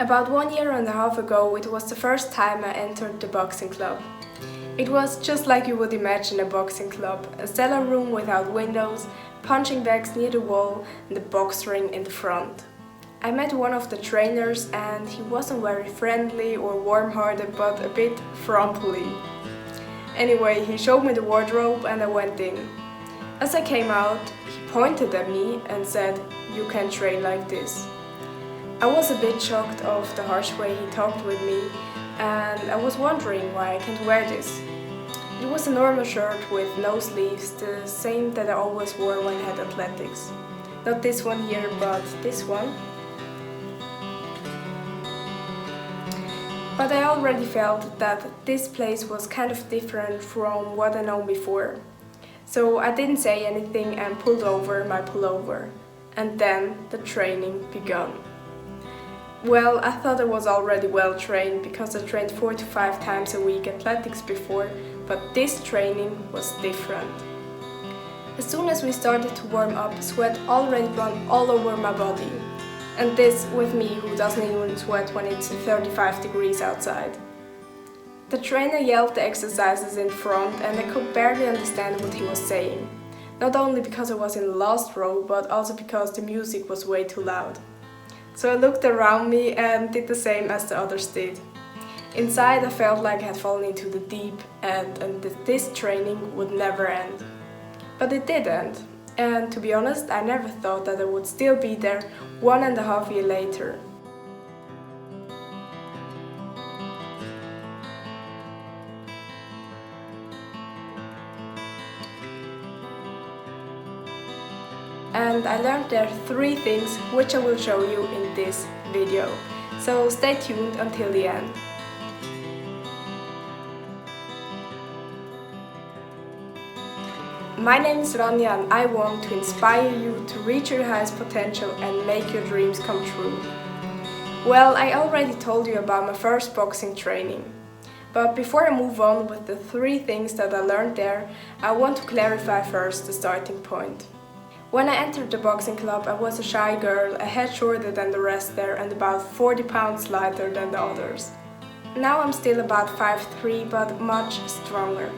About 1.5 years ago, it was the first time I entered the boxing club. It was just like you would imagine a boxing club, a cellar room without windows, punching bags near the wall and the box ring in the front. I met one of the trainers and he wasn't very friendly or warm-hearted but a bit frumpy. Anyway, he showed me the wardrobe and I went in. As I came out, he pointed at me and said, "You can train like this." I was a bit shocked of the harsh way he talked with me and I was wondering why I can't wear this. It was a normal shirt with no sleeves, the same that I always wore when I had athletics. Not this one here, but this one. But I already felt that this place was kind of different from what I known before. So I didn't say anything and pulled over my pullover. And then the training began. Well, I thought I was already well trained because I trained 4 to 5 times a week athletics before, but this training was different. As soon as we started to warm up, sweat already ran all over my body. And this with me who doesn't even sweat when it's 35 degrees outside. The trainer yelled the exercises in front and I could barely understand what he was saying. Not only because I was in the last row, but also because the music was way too loud. So I looked around me and did the same as the others did. Inside I felt like I had fallen into the deep end and that this training would never end. But it did end. And to be honest, I never thought that I would still be there 1.5 years later. And I learned there 3 things which I will show you in this video. So stay tuned until the end. My name is Rania and I want to inspire you to reach your highest potential and make your dreams come true. Well, I already told you about my first boxing training. But before I move on with the 3 things that I learned there, I want to clarify first the starting point. When I entered the boxing club, I was a shy girl, a head shorter than the rest there and about 40 pounds lighter than the others. Now I'm still about 5'3", but much stronger.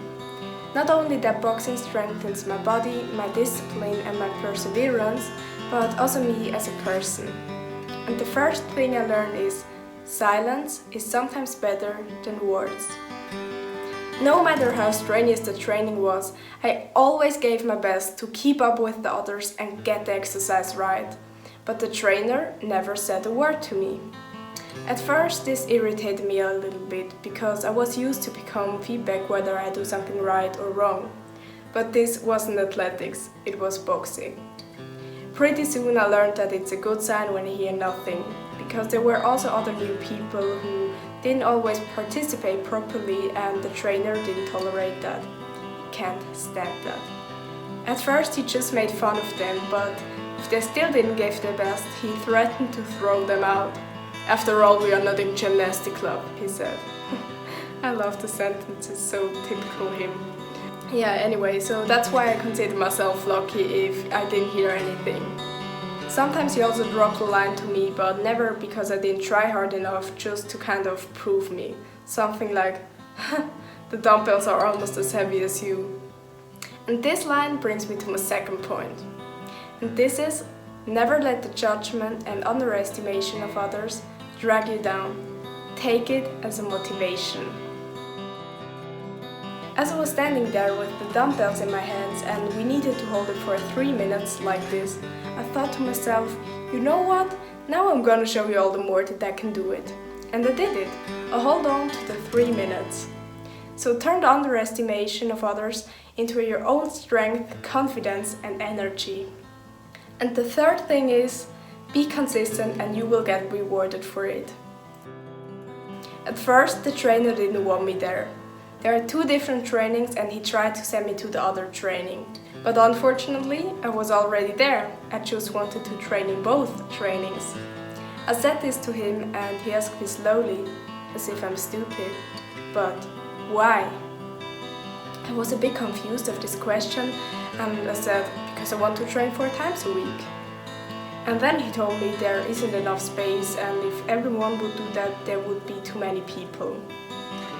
Not only that boxing strengthens my body, my discipline and my perseverance, but also me as a person. And the first thing I learned is silence is sometimes better than words. No matter how strenuous the training was, I always gave my best to keep up with the others and get the exercise right. But the trainer never said a word to me. At first this irritated me a little bit because I was used to become feedback whether I do something right or wrong. But this wasn't athletics, it was boxing. Pretty soon I learned that it's a good sign when I hear nothing, because there were also other new people who didn't always participate properly and the trainer didn't tolerate that. He can't stand that. At first he just made fun of them, but if they still didn't give their best, he threatened to throw them out. "After all, we are not in gymnastic club," he said. I love the sentence, it's so typical him. Yeah, anyway, so that's why I consider myself lucky if I didn't hear anything. Sometimes he also dropped a line to me, but never because I didn't try hard enough, just to kind of prove me. Something like, "The dumbbells are almost as heavy as you." And this line brings me to my second point. And this is, never let the judgment and underestimation of others drag you down. Take it as a motivation. As I was standing there with the dumbbells in my hands and we needed to hold it for 3 minutes like this, I thought to myself, you know what? Now I'm gonna show you all the more that I can do it. And I did it. I hold on to the 3 minutes. So turn the underestimation of others into your own strength, confidence and energy. And the third thing is, be consistent and you will get rewarded for it. At first the trainer didn't want me there. There are 2 different trainings and he tried to send me to the other training. But unfortunately I was already there. I just wanted to train in both trainings. I said this to him and he asked me slowly, as if I'm stupid, "But why?" I was a bit confused of this question and I said, "Because I want to train 4 times a week." And then he told me there isn't enough space and if everyone would do that, there would be too many people.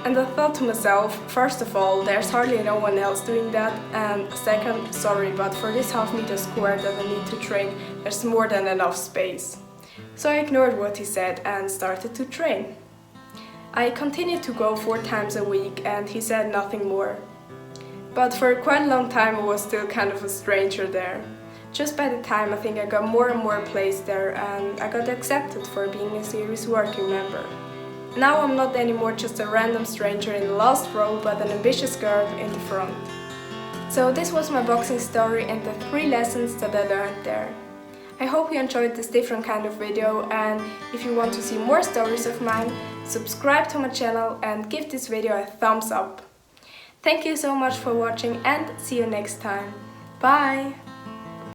And I thought to myself, first of all, there's hardly no one else doing that, and second, sorry, but for this half-meter square that I need to train, there's more than enough space. So I ignored what he said and started to train. I continued to go 4 times a week and he said nothing more. But for quite a long time I was still kind of a stranger there. Just by the time I think I got more and more placed there and I got accepted for being a serious working member. Now I'm not anymore just a random stranger in the last row, but an ambitious girl in the front. So this was my boxing story and the 3 lessons that I learned there. I hope you enjoyed this different kind of video, and if you want to see more stories of mine, subscribe to my channel and give this video a thumbs up. Thank you so much for watching and see you next time. Bye!